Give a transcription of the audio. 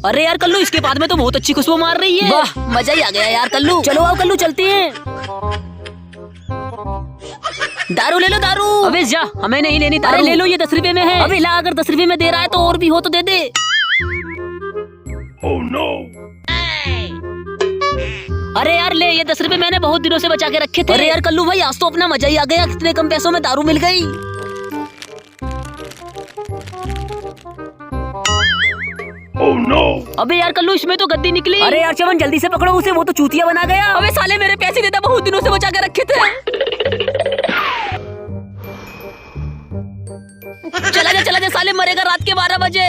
अरे यार कल्लू, इसके बाद में तो बहुत अच्छी खुशबू मार रही है। वाह, मजा ही आ गया यार कल्लू। चलो आओ कल्लू, चलते हैं। दारू ले लो दारू। अबे जा, हमें नहीं लेनी दारू। अरे ले लो, ये 10 रुपए में है। अबे ला, अगर 10 रुपए में दे रहा है तो और भी हो तो दे दे। अरे यार ले, ये 10 रुपए मैंने बहुत दिनों से बचा के रखे थे। अरे यार कल्लू भाई, आज तो अपना मजा ही आ गया, कितने कम पैसों में दारू मिल गई। अबे यार कल्लू, इसमें तो गद्दी निकली। अरे यार चमन, जल्दी से पकड़ो उसे, वो तो चूतिया बना गया। अबे साले, मेरे पैसे देता, बहुत दिनों से बचा के रखे थे। चला जा साले, मरेगा रात के 12 बजे।